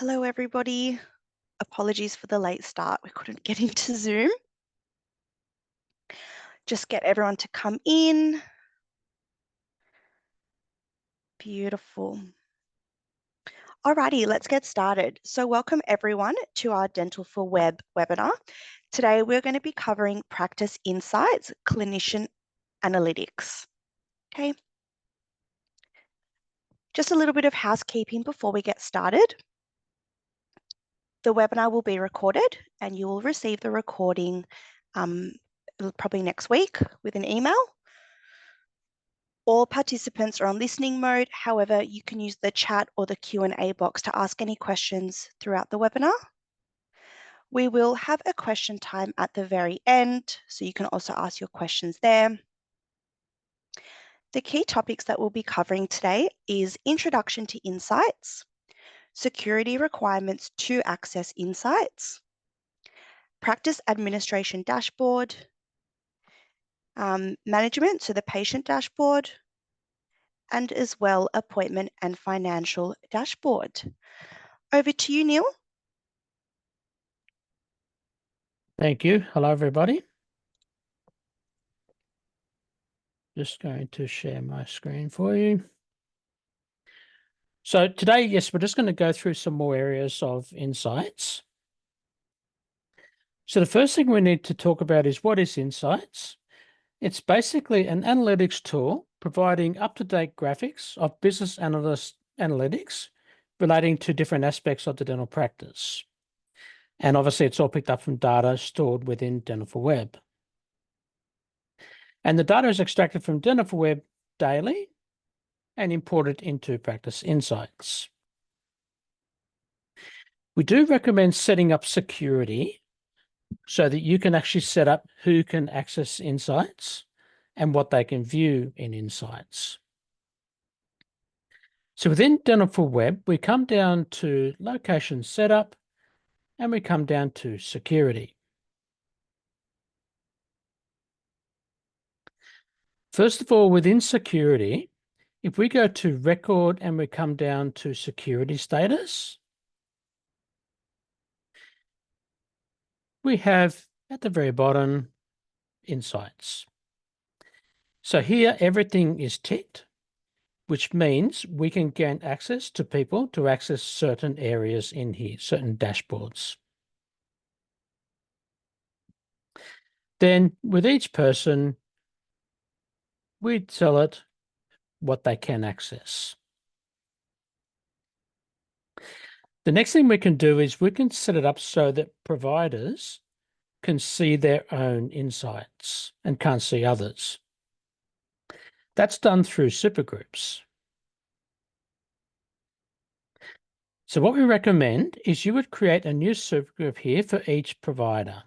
Hello, everybody. Apologies for the late start. We couldn't get into Zoom. Just get everyone to come in. Beautiful. Alrighty, let's get started. So welcome everyone to our D4Web webinar. Today, we're going to be covering practice insights, clinician analytics. Okay. Just a little bit of housekeeping before we get started. The webinar will be recorded and you will receive the recording probably next week with an email. All participants are on listening mode. However, you can use the chat or the Q&A box to ask any questions throughout the webinar. We will have a question time at the very end, so you can also ask your questions there. The key topics that we'll be covering today is introduction to insights, security requirements to access insights, practice administration dashboard, management, so the patient dashboard, and as well appointment and financial dashboard. Over to you, Neil. Thank you. Hello, everybody. Just going to share my screen for you. So today, yes, we're just going to go through some more areas of insights. So the first thing we need to talk about is what is insights? It's basically an analytics tool providing up-to-date graphics of business analytics relating to different aspects of the dental practice. And obviously, it's all picked up from data stored within D4Web. And the data is extracted from D4Web daily and imported into Practice Insights. We do recommend setting up security so that you can actually set up who can access insights and what they can view in insights. So within D4Web, we come down to location setup and we come down to security. First of all, within security, if we go to record and we come down to security status, we have at the very bottom insights. So here everything is ticked, which means we can gain access to people to access certain areas in here, certain dashboards. Then with each person, we tell it what they can access. The next thing we can do is we can set it up so that providers can see their own insights and can't see others. That's done through supergroups. So what we recommend is you would create a new supergroup here for each provider.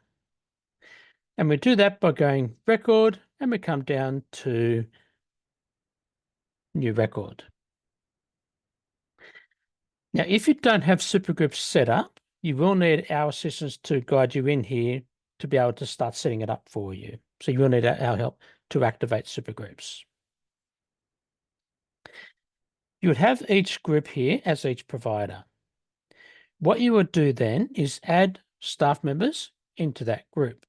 And we do that by going record and we come down to new record. Now, if you don't have supergroups set up, you will need our assistants to guide you in here to be able to start setting it up for you. So you will need our help to activate supergroups. You would have each group here as each provider. What you would do then is add staff members into that group.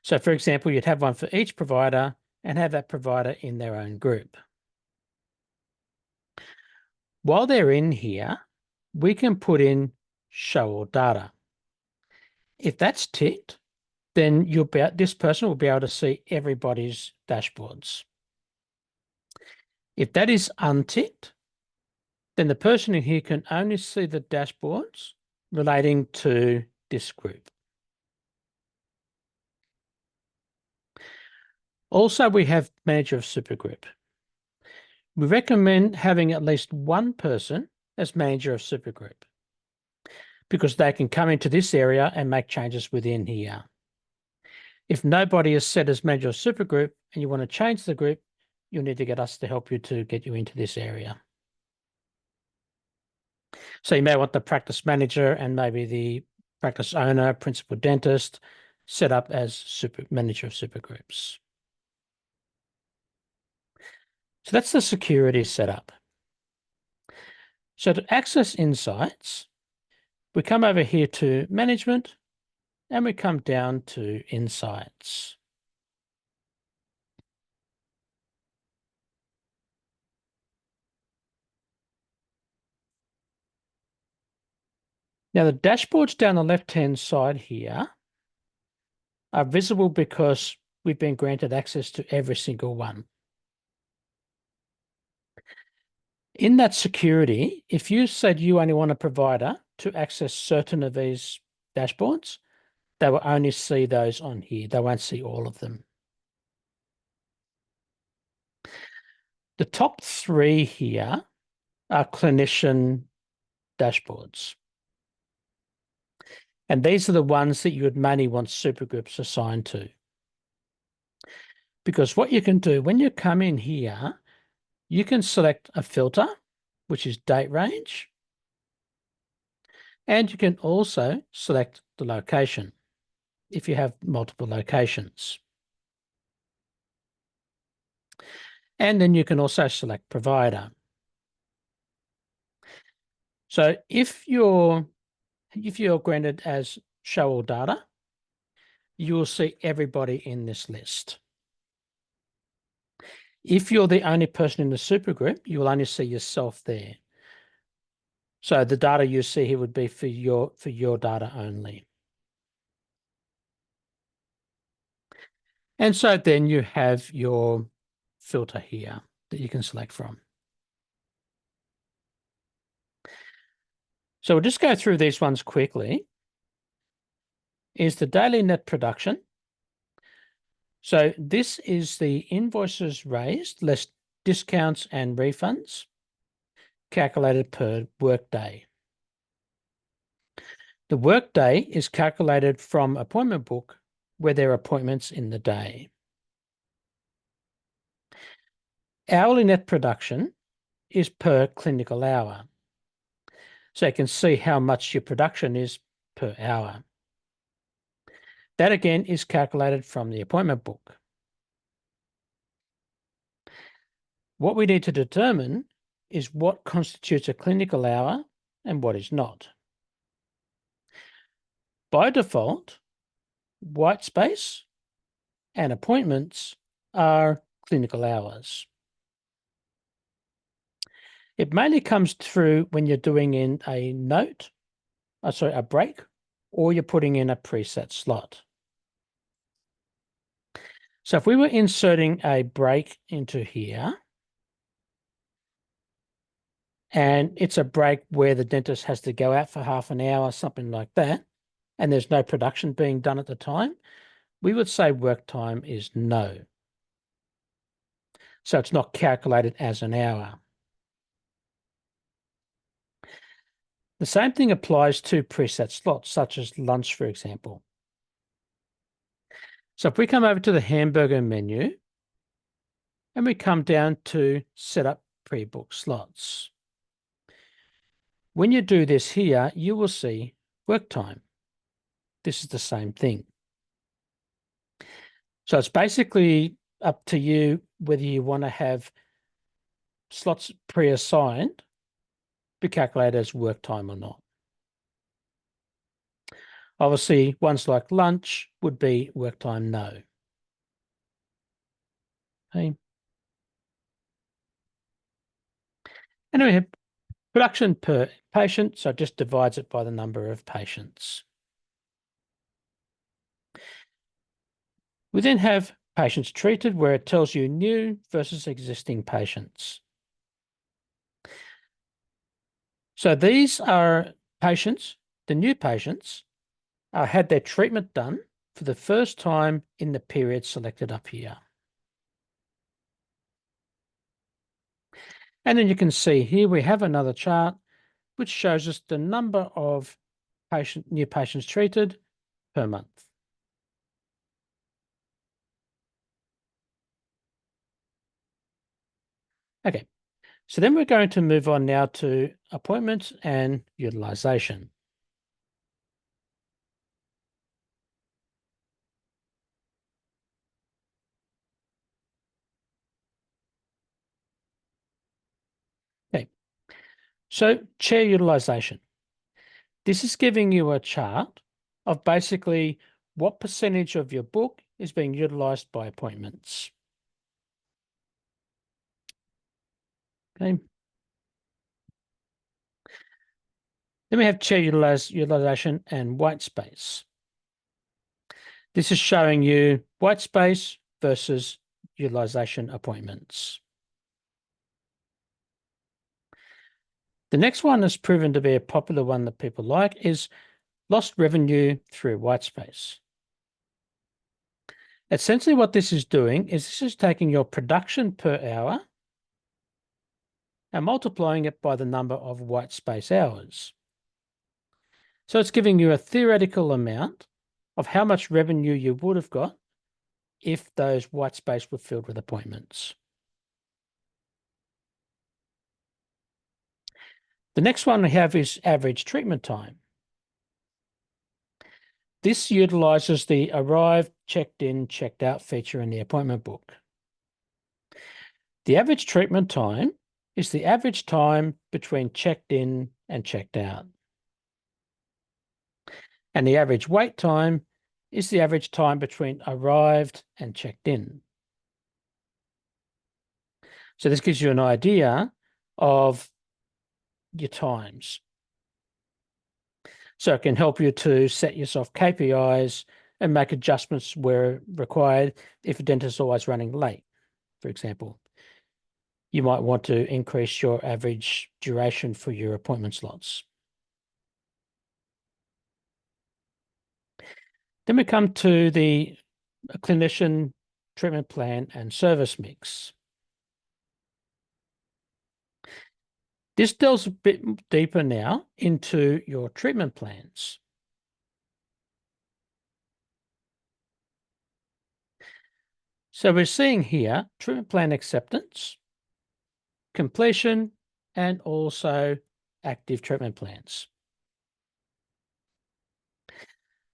So for example, you'd have one for each provider and have that provider in their own group. While they're in here, we can put in show all data. If that's ticked, then this person will be able to see everybody's dashboards. If that is unticked, then the person in here can only see the dashboards relating to this group. Also, we have manager of supergroup. We recommend having at least one person as manager of supergroup because they can come into this area and make changes within here. If nobody is set as manager of supergroup and you want to change the group, you'll need to get us to help you to get you into this area. So you may want the practice manager and maybe the practice owner, principal dentist set up as manager of supergroups. So that's the security setup. So to access insights, we come over here to Management and we come down to Insights. Now the dashboards down the left-hand side here are visible because we've been granted access to every single one. In that security, if you said you only want a provider to access certain of these dashboards, they will only see those on here. They won't see all of them. The top three here are clinician dashboards. And these are the ones that you would mainly want supergroups assigned to. Because what you can do when you come in here, you can select a filter, which is date range. And you can also select the location if you have multiple locations. And then you can also select provider. So if you're granted as show all data, you will see everybody in this list. If you're the only person in the supergroup, you will only see yourself there. So the data you see here would be for your data only. And so then you have your filter here that you can select from. So we'll just go through these ones quickly. Is the daily net production. So this is the invoices raised, less discounts and refunds, calculated per workday. The workday is calculated from appointment book where there are appointments in the day. Hourly net production is per clinical hour. So you can see how much your production is per hour. That again is calculated from the appointment book. What we need to determine is what constitutes a clinical hour and what is not. By default, white space and appointments are clinical hours. It mainly comes through when you're doing in a a break, or you're putting in a preset slot. So if we were inserting a break into here, and it's a break where the dentist has to go out for half an hour, something like that, and there's no production being done at the time, we would say work time is no. So it's not calculated as an hour. The same thing applies to preset slots, such as lunch, for example. So if we come over to the hamburger menu and we come down to set up pre-book slots, when you do this here, you will see work time. This is the same thing. So it's basically up to you whether you want to have slots pre-assigned be calculated as work time or not. Obviously, ones like lunch would be work time no. Okay. And we have production per patient, so it just divides it by the number of patients. We then have patients treated, where it tells you new versus existing patients. So these are patients, the new patients, had their treatment done for the first time in the period selected up here. And then you can see here we have another chart which shows us the number of new patients treated per month. Okay, so then we're going to move on now to appointments and utilization. Okay, So chair utilization. This is giving you a chart of basically what percentage of your book is being utilized by appointments. Okay. Then we have chair utilization and white space. This is showing you white space versus utilization appointments. The next one has proven to be a popular one that people like is lost revenue through white space. Essentially what this is doing is this is taking your production per hour and multiplying it by the number of white space hours. So it's giving you a theoretical amount of how much revenue you would have got if those white space were filled with appointments. The next one we have is average treatment time. This utilizes the arrived, checked in, checked out feature in the appointment book. The average treatment time is the average time between checked in and checked out. And the average wait time is the average time between arrived and checked in. So this gives you an idea of your times. So it can help you to set yourself KPIs and make adjustments where required if a dentist is always running late, for example. You might want to increase your average duration for your appointment slots. Then we come to the clinician treatment plan and service mix. This delves a bit deeper now into your treatment plans. So we're seeing here treatment plan acceptance, completion, and also active treatment plans.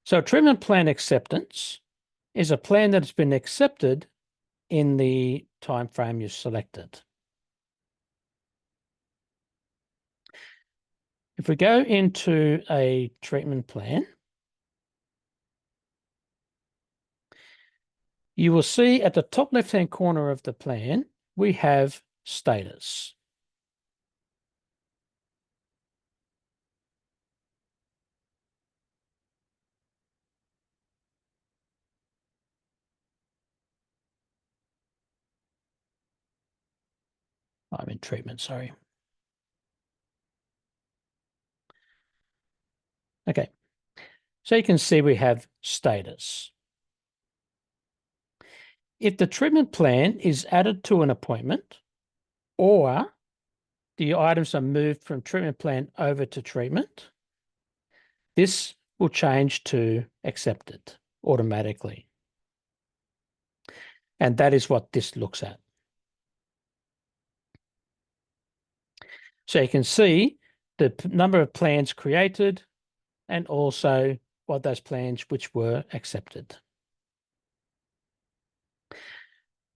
So treatment plan acceptance is a plan that has been accepted in the time frame you've selected. If we go into a treatment plan, you will see at the top left-hand corner of the plan, we have status. I'm in treatment, sorry. Okay, so you can see we have status. If the treatment plan is added to an appointment or the items are moved from treatment plan over to treatment, this will change to accepted automatically. And that is what this looks at. So you can see the number of plans created and also what those plans which were accepted.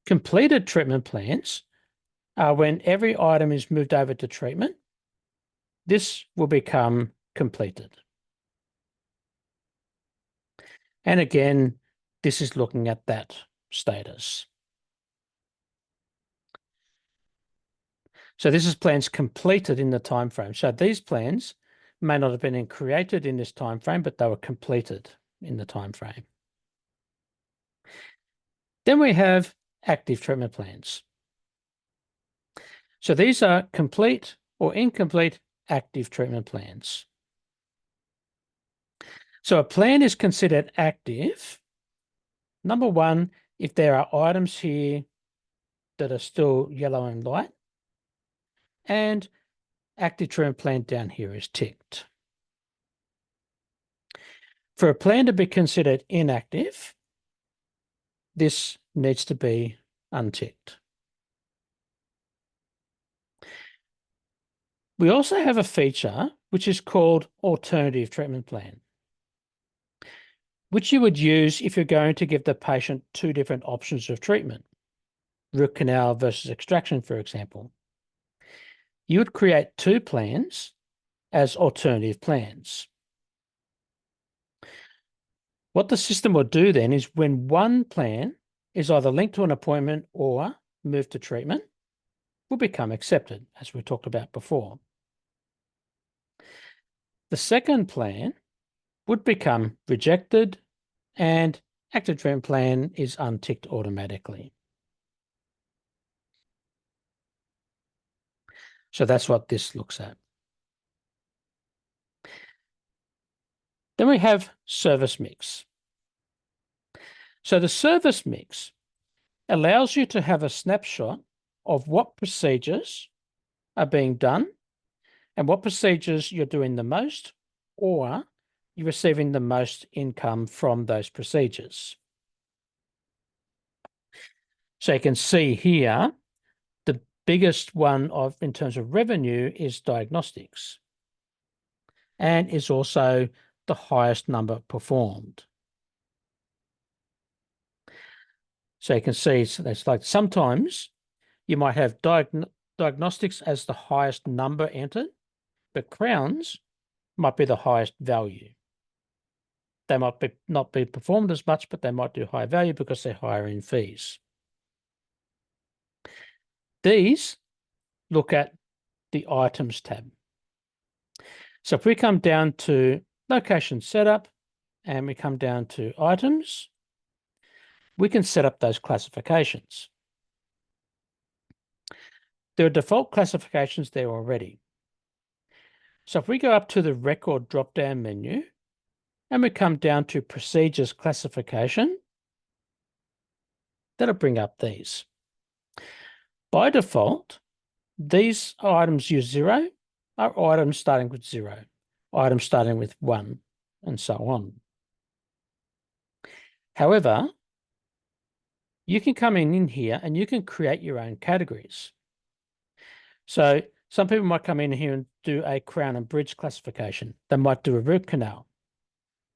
Completed treatment plans are when every item is moved over to treatment. This will become completed. And again, this is looking at that status. So this is plans completed in the time frame. So these plans may not have been created in this time frame, but they were completed in the time frame. Then we have active treatment plans. So these are complete or incomplete active treatment plans. So a plan is considered active, number one, if there are items here that are still yellow and light, and active treatment plan down here is ticked. For a plan to be considered inactive, this needs to be unticked. We also have a feature which is called alternative treatment plan, which you would use if you're going to give the patient two different options of treatment, root canal versus extraction, for example. you would create 2 plans as alternative plans. What the system will do then is when one plan is either linked to an appointment or moved to treatment, will become accepted, as we talked about before. The second plan would become rejected and active treatment plan is unticked automatically. So that's what this looks at. Then we have service mix. So the service mix allows you to have a snapshot of what procedures are being done and what procedures you're doing the most, or you're receiving the most income from those procedures. So you can see here, the biggest one in terms of revenue is diagnostics, and is also the highest number performed. So you can see it's like sometimes you might have diagnostics as the highest number entered, but crowns might be the highest value. They might not be performed as much, but they might do high value because they're higher in fees. These look at the items tab. So if we come down to location setup and we come down to items, we can set up those classifications. There are default classifications there already. So if we go up to the record drop-down menu and we come down to procedures classification, that'll bring up these. By default, these items use 0 are items starting with 0, items starting with 1, and so on. However, you can come in here and you can create your own categories. So some people might come in here and do a crown and bridge classification. They might do a root canal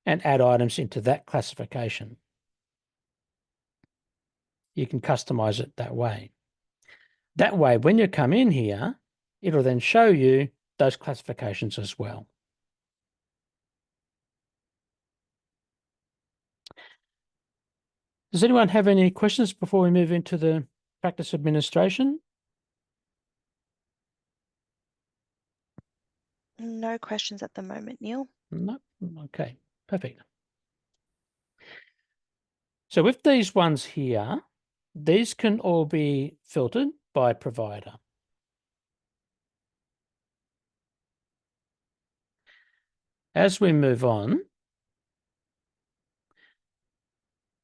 and add items into that classification. You can customize it that way. That way, when you come in here, it'll then show you those classifications as well. Does anyone have any questions before we move into the practice administration? No questions at the moment, Neil. No? Okay, perfect. So with these ones here, these can all be filtered by provider. As we move on,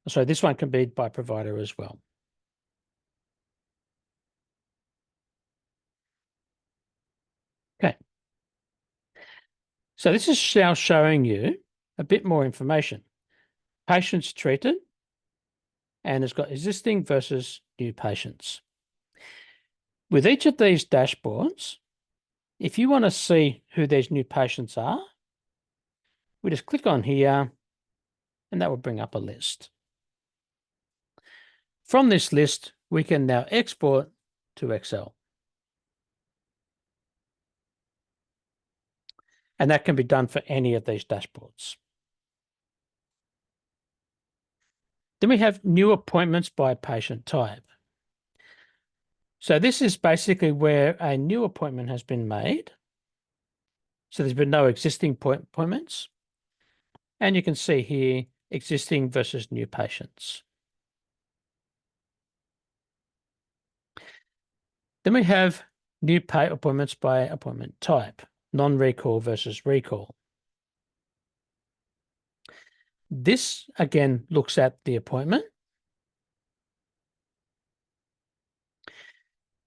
so this one can be by provider as well. Okay. So this is now showing you a bit more information. Patients treated, and it's got existing versus new patients. With each of these dashboards, if you want to see who these new patients are, we just click on here and that will bring up a list. From this list, we can now export to Excel. And that can be done for any of these dashboards. Then we have new appointments by patient type. So this is basically where a new appointment has been made. So there's been no existing appointments. And you can see here existing versus new patients. Then we have new appointments by appointment type, non-recall versus recall. This again looks at the appointment.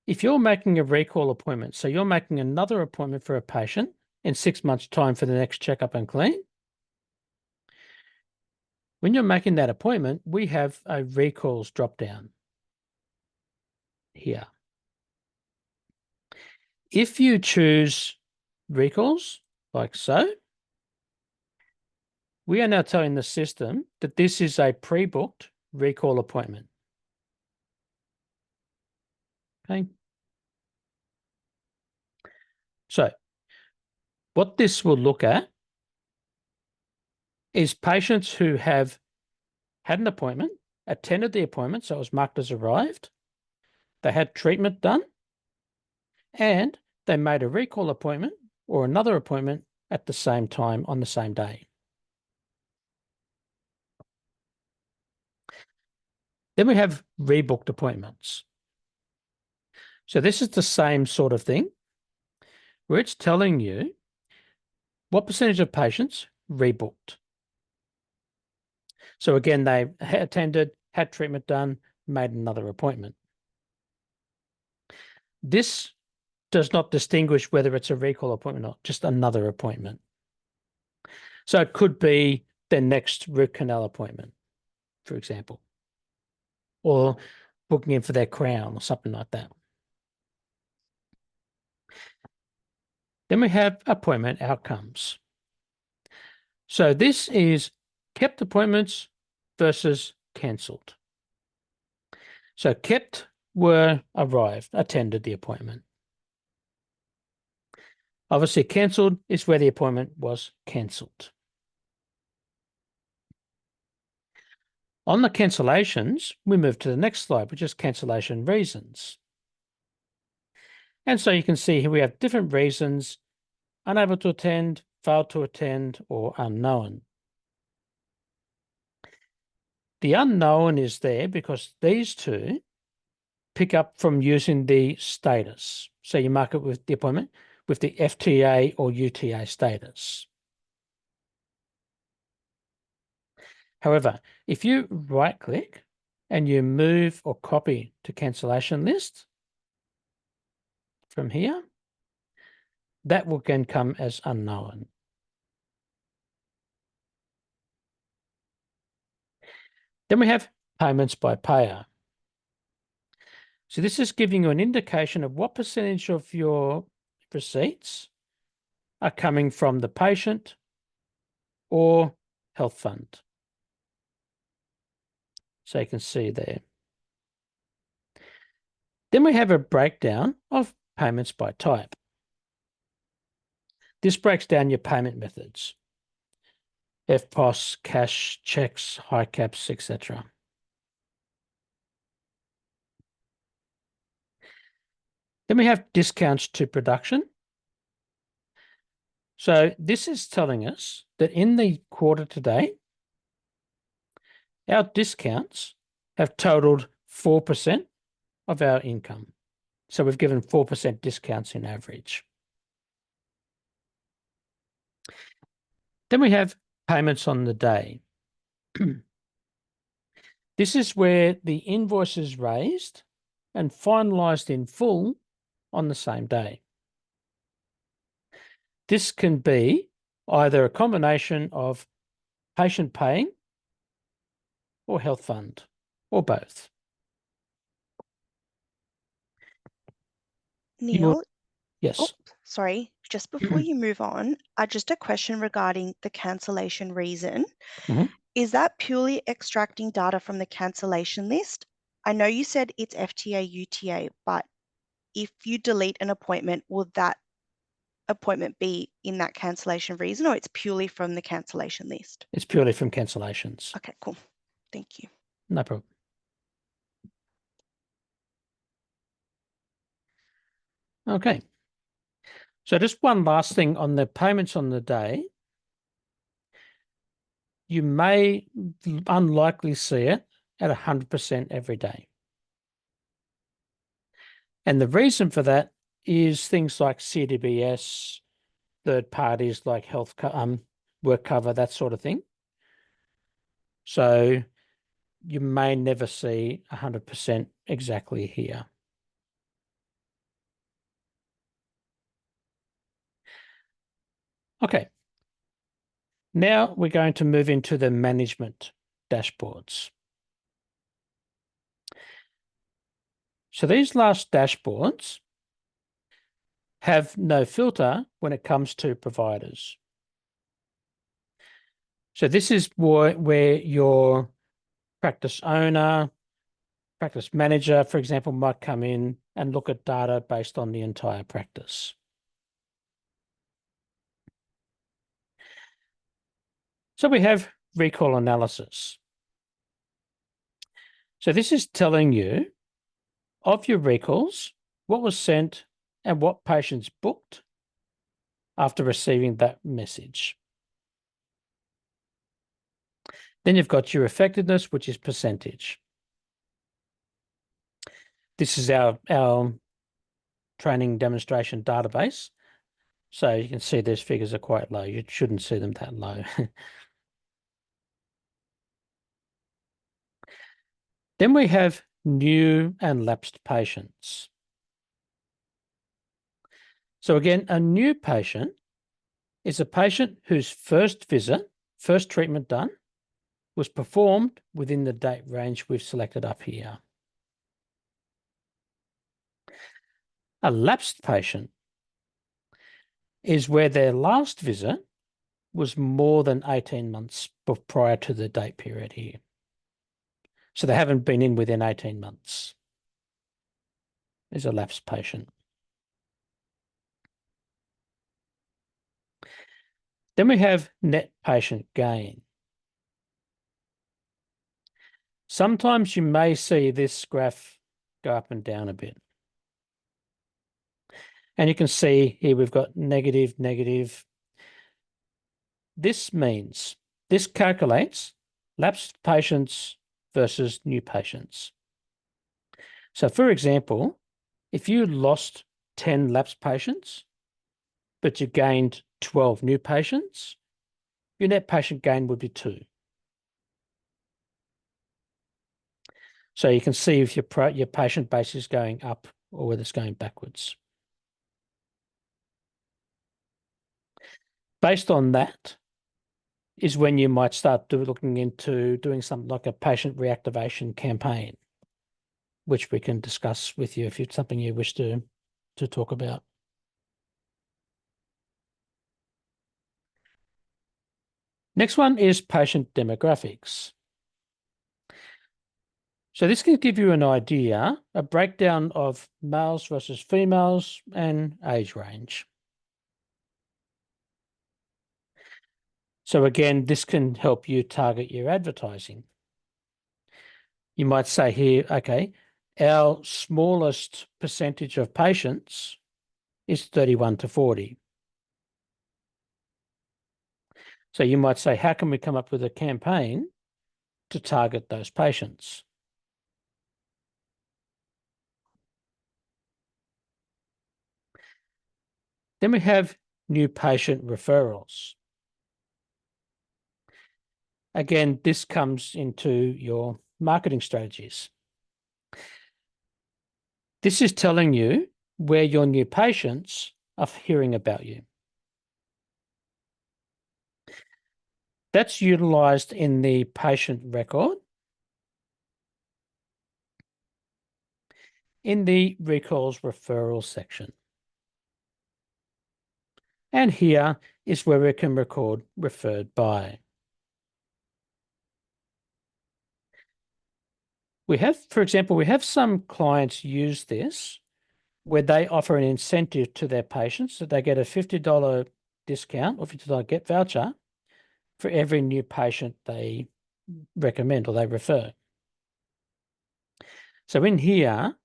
If you're making a recall appointment, so you're making another appointment for a patient in 6 months' time for the next checkup and clean, when you're making that appointment, we have a recalls drop-down here. If you choose recalls, like so, we are now telling the system that this is a pre-booked recall appointment. Okay. So what this will look at is patients who have had an appointment, attended the appointment, so it was marked as arrived, they had treatment done, and they made a recall appointment or another appointment at the same time on the same day. Then we have rebooked appointments. So this is the same sort of thing where it's telling you what percentage of patients rebooked. So again, they attended, had treatment done, made another appointment. This does not distinguish whether it's a recall appointment or not, just another appointment. So it could be their next root canal appointment, for example, or booking in for their crown or something like that. Then we have appointment outcomes. So this is kept appointments versus cancelled. So kept were arrived, attended the appointment. Obviously, cancelled is where the appointment was cancelled. On the cancellations, we move to the next slide, which is cancellation reasons. And so you can see here we have different reasons: unable to attend, failed to attend, or unknown. The unknown is there because these two pick up from using the status. So you mark it with the appointment with the FTA or UTA status. However, if you right-click and you move or copy to cancellation list from here, that will then come as unknown. Then we have payments by payer. So this is giving you an indication of what percentage of your receipts are coming from the patient or health fund. So you can see there. Then we have a breakdown of payments by type. This breaks down your payment methods: FPOS, cash, checks, high caps, etc. Then we have discounts to production. So this is telling us that in the quarter to date, our discounts have totaled 4% of our income. So we've given 4% discounts in average. Then we have payments on the day. This is where the invoice is raised and finalised in full on the same day. This can be either a combination of patient paying or health fund, or both. Neil, Yes. sorry, just before you move on, just a question regarding the cancellation reason. Mhm. Is that purely extracting data from the cancellation list? I know you said it's FTA, UTA, but if you delete an appointment, will that appointment be in that cancellation reason, or it's purely from the cancellation list? It's purely from cancellations. Okay, cool. Thank you. No problem. Okay. So just one last thing on the payments on the day. You may unlikely see it at 100% every day. And the reason for that is things like CDBS, third parties like health, work cover, that sort of thing. So you may never see 100% exactly here. Okay. Now we're going to move into the management dashboards. So these last dashboards have no filter when it comes to providers. So this is where your practice owner, practice manager, for example, might come in and look at data based on the entire practice. So we have recall analysis. So this is telling you of your recalls, what was sent and what patients booked after receiving that message. Then you've got your effectiveness, which is percentage. This is our training demonstration database. So you can see these figures are quite low. You shouldn't see them that low. Then we have new and lapsed patients. So again, a new patient is a patient whose first visit, first treatment done, was performed within the date range we've selected up here. A lapsed patient is where their last visit was more than 18 months prior to the date period here. So they haven't been in within 18 months. Is a lapsed patient. Then we have net patient gain. Sometimes you may see this graph go up and down a bit. And you can see here we've got negative, negative. This calculates lapsed patients versus new patients. So for example, if you lost 10 lapsed patients, but you gained 12 new patients, your net patient gain would be 2. So you can see if your patient base is going up or whether it's going backwards. Based on that is when you might start looking into doing something like a patient reactivation campaign, which we can discuss with you if it's something you wish to talk about. Next one is patient demographics. So this can give you an idea, a breakdown of males versus females and age range. So again, this can help you target your advertising. You might say here, okay, our smallest percentage of patients is 31 to 40. So you might say, how can we come up with a campaign to target those patients? Then we have new patient referrals. Again, this comes into your marketing strategies. This is telling you where your new patients are hearing about you. That's utilized in the patient record in the recalls referral section. And here is where we can record referred by. We have, for example, we have some clients use this where they offer an incentive to their patients that they get a $50 discount or $50 get voucher for every new patient they recommend or they refer. So in here,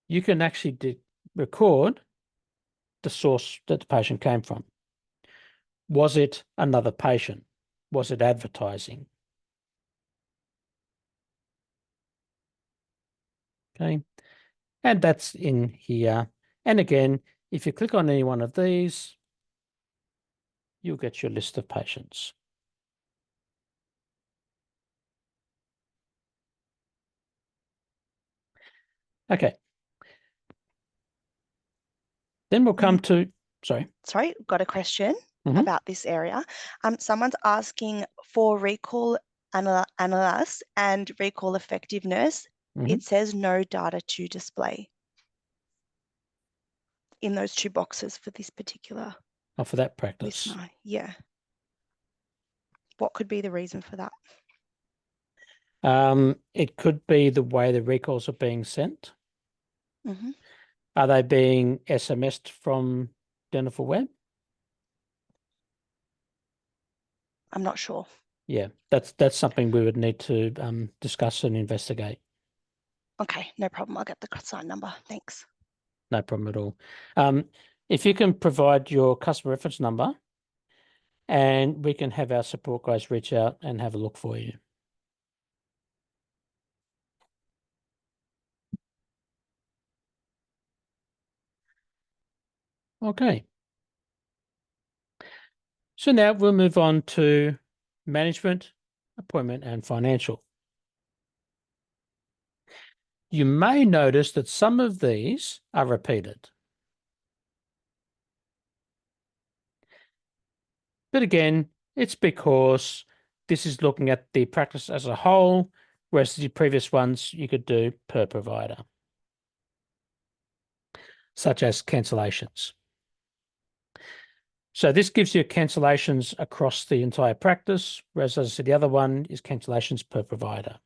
you can actually record the source that the patient came from. Was it another patient? Was it advertising? Okay, and that's in here. And again, if you click on any one of these, you'll get your list of patients. Okay. Then we'll come to, sorry. Sorry, got a question Mhm. about this area. Someone's asking for recall analysis and recall effectiveness. It says no data to display in those 2 boxes for this particular Oh, for that practice. listener. Yeah. What could be the reason for that? It could be the way the recalls are being sent. Mm-hmm. Are they being SMS'd from D4Web? I'm not sure. Yeah, that's something we would need to discuss and investigate. Okay, no problem. I'll get the sign number. Thanks. No problem at all. If you can provide your customer reference number, and we can have our support guys reach out and have a look for you. Okay. So now we'll move on to management, appointment, and financial. You may notice that some of these are repeated. But again, it's because this is looking at the practice as a whole, whereas the previous ones you could do per provider, such as cancellations. So this gives you cancellations across the entire practice, whereas as I said, the other one is cancellations per provider.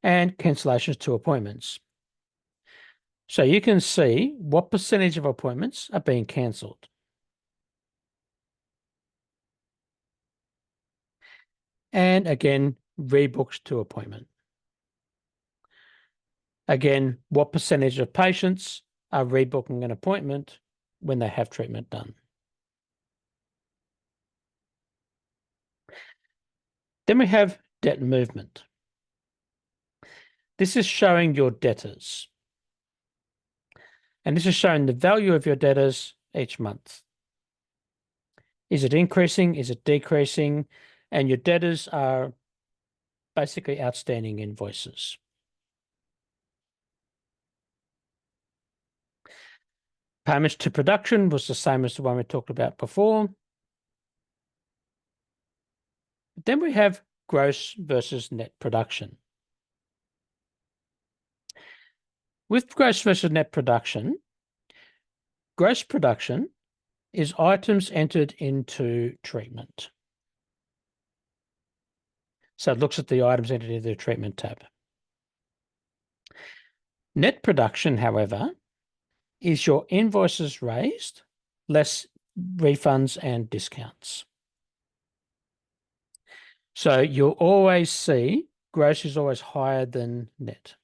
And cancellations to appointments. So you can see what percentage of appointments are being cancelled. And again, rebooks to appointment. Again, what percentage of patients are rebooking an appointment when they have treatment done. Then we have debt movement. This is showing your debtors. And this is showing the value of your debtors each month. Is it increasing? Is it decreasing? And your debtors are basically outstanding invoices. Payments to production was the same as the one we talked about before. Then we have gross versus net production. With gross versus net production, gross production is items entered into treatment. So it looks at the items entered into the treatment tab. Net production, however, is your invoices raised less refunds and discounts. So you'll always see gross is always higher than net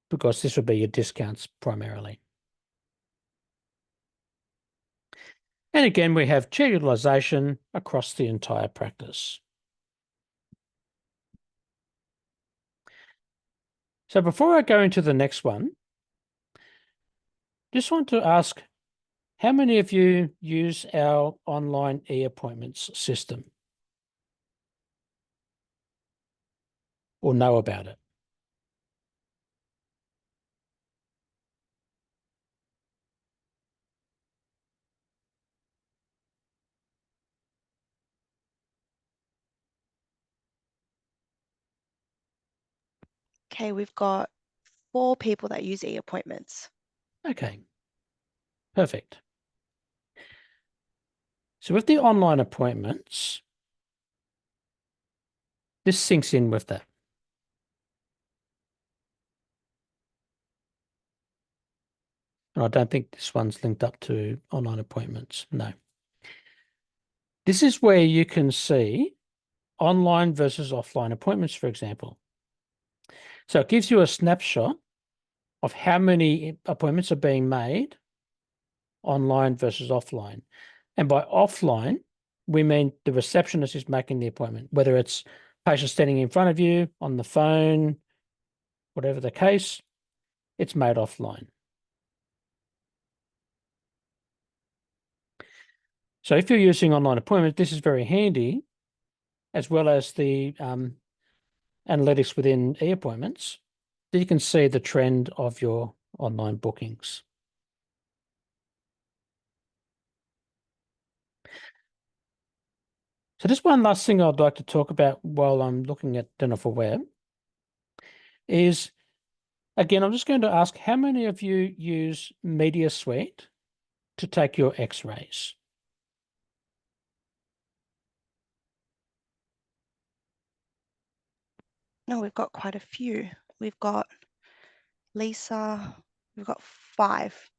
because this would be your discounts primarily. And again, we have chair utilisation across the entire practice. So before I go into the next one, just want to ask, how many of you use our online e-appointments system or know about it? Okay, we've got 4 people that use e-appointments. Okay, perfect. So with the online appointments, this syncs in with that. And I don't think this one's linked up to online appointments. No. This is where you can see online versus offline appointments, for example. So it gives you a snapshot of how many appointments are being made online versus offline. And by offline, we mean the receptionist is making the appointment, whether it's patient standing in front of you, on the phone, whatever the case, it's made offline. So if you're using online appointments, this is very handy, as well as the analytics within e-appointments, that you can see the trend of your online bookings. So just one last thing I'd like to talk about while I'm looking at D4Web is, again, I'm just going to ask how many of you use Media Suite to take your x-rays? No, we've got quite a few. We've got Lisa, we've got 5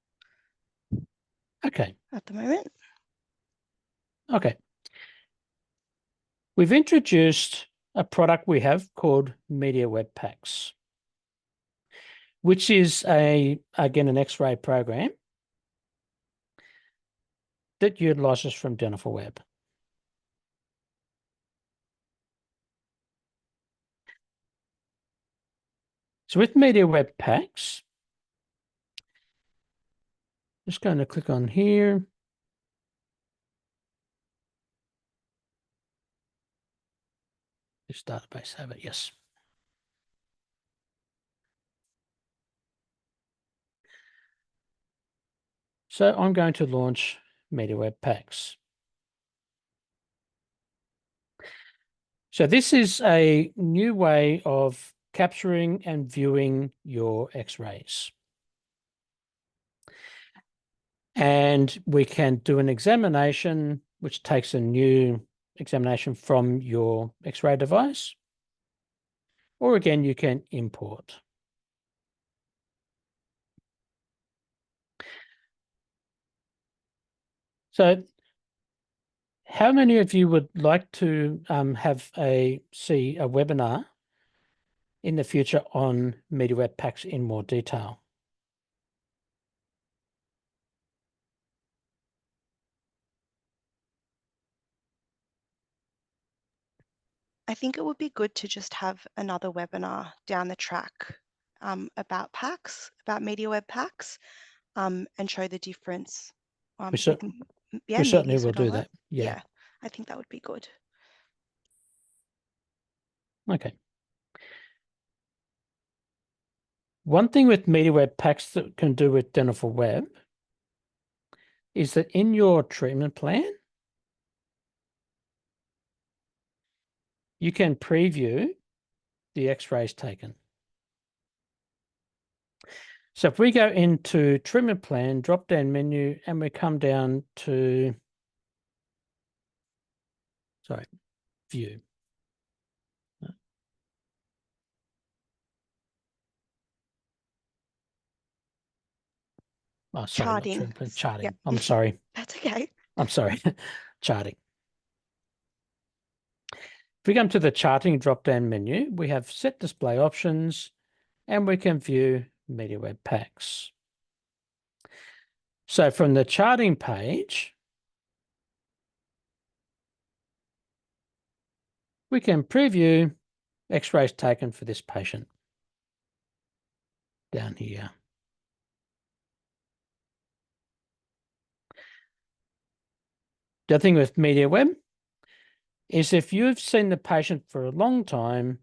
Okay. at the moment. Okay. We've introduced a product we have called MediaWeb Packs, which is again, an X-ray program that utilizes from D4Web. So with MediaWeb Packs, just going to click on here. This database have it, yes. So I'm going to launch MediaWeb Packs. So this is a new way of capturing and viewing your X-rays. And we can do an examination, which takes a new examination from your X-ray device. Or again, you can import. So how many of you would like to see a webinar in the future on MediaWeb Packs in more detail? I think it would be good to just have another webinar down the track about packs, about MediaWeb Packs, and show the difference. We With, certainly Media will Suite on do it. that. Yeah. Yeah, I think that would be good. Okay. One thing with MediaWeb Packs that can do with D4Web is that in your treatment plan, you can preview the X-rays taken. So if we go into treatment plan, drop-down menu, and we come down to, view. Oh, sorry, not Charting. treatment plan, charting. Yep. I'm sorry. That's okay. I'm sorry, charting. If we come to the charting drop-down menu, we have set display options, and we can view MediaWeb Packs. So from the charting page, we can preview X-rays taken for this patient down here. The other thing with MediaWeb is if you've seen the patient for a long time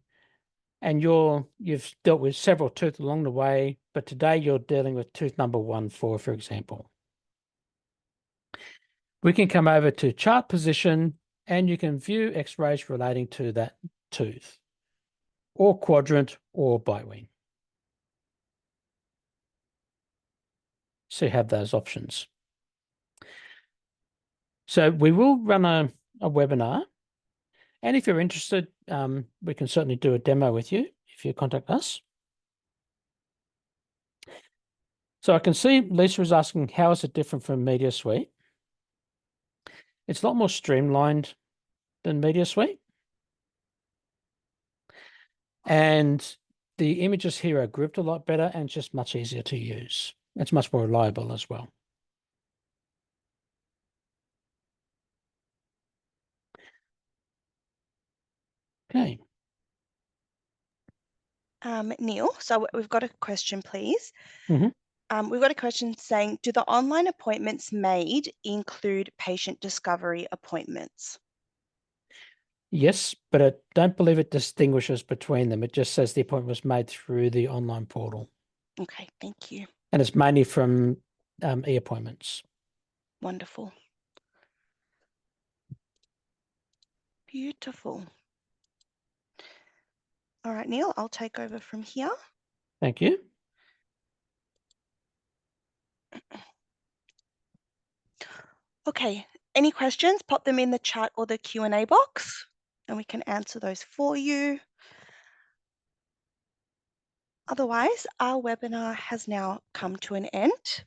and you've dealt with several teeth along the way, but today you're dealing with tooth number 14, for example, we can come over to chart position and you can view X-rays relating to that tooth, or quadrant, or bite wing. So you have those options. So we will run a webinar, and if you're interested, we can certainly do a demo with you if you contact us. So I can see Lisa is asking, how is it different from Media Suite? It's a lot more streamlined than Media Suite. And the images here are grouped a lot better and just much easier to use. It's much more reliable as well. Okay. Neil, so we've got a question, please. Mm-hmm. We've got a question saying, do the online appointments made include patient discovery appointments? Yes, but I don't believe it distinguishes between them. It just says the appointment was made through the online portal. Okay, thank you. And it's mainly from e-appointments. Wonderful. Beautiful. All right, Neil, I'll take over from here. Thank you. Okay, any questions? Pop them in the chat or the Q&A box, and we can answer those for you. Otherwise, our webinar has now come to an end.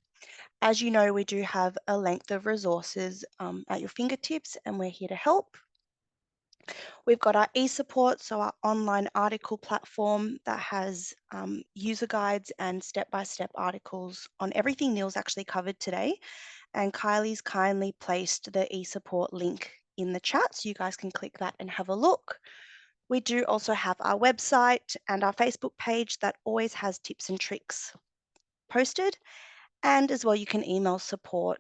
As you know, we do have a length of resources at your fingertips, and we're here to help. We've got our eSupport, so our online article platform that has user guides and step-by-step articles on everything Neil's actually covered today. And Kylie's kindly placed the eSupport link in the chat, so you guys can click that and have a look. We do also have our website and our Facebook page that always has tips and tricks posted. And as well, you can email support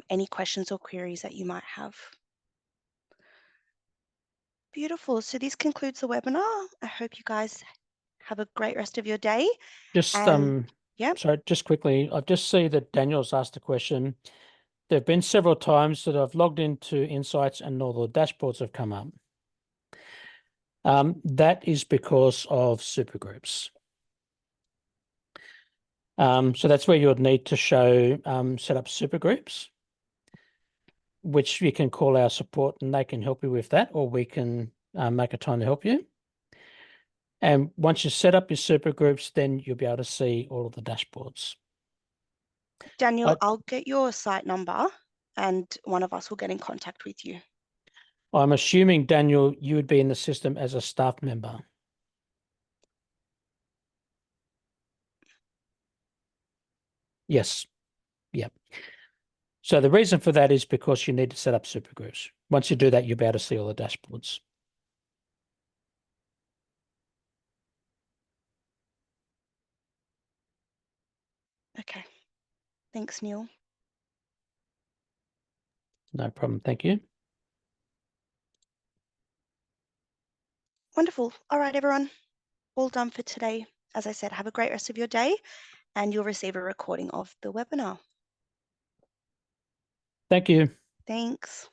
any questions or queries that you might have. Beautiful. So this concludes the webinar. I hope you guys have a great rest of your day. Just And yeah, sorry, just quickly, I just see that Daniel's asked a question. There have been several times that I've logged into Insights and all the dashboards have come up. That is because of supergroups. So that's where you would need to show set up supergroups, which you can call our support and they can help you with that, or we can make a time to help you. And once you set up your supergroups, then you'll be able to see all of the dashboards. Daniel, I'll get your site number and one of us will get in contact with you. I'm assuming, Daniel, you would be in the system as a staff member. Yes. Yep. So the reason for that is because you need to set up supergroups. Once you do that, you'll be able to see all the dashboards. Okay. Thanks, Neil. No problem. Thank you. Wonderful. All right, everyone. All done for today. As I said, have a great rest of your day and you'll receive a recording of the webinar. Thank you. Thanks.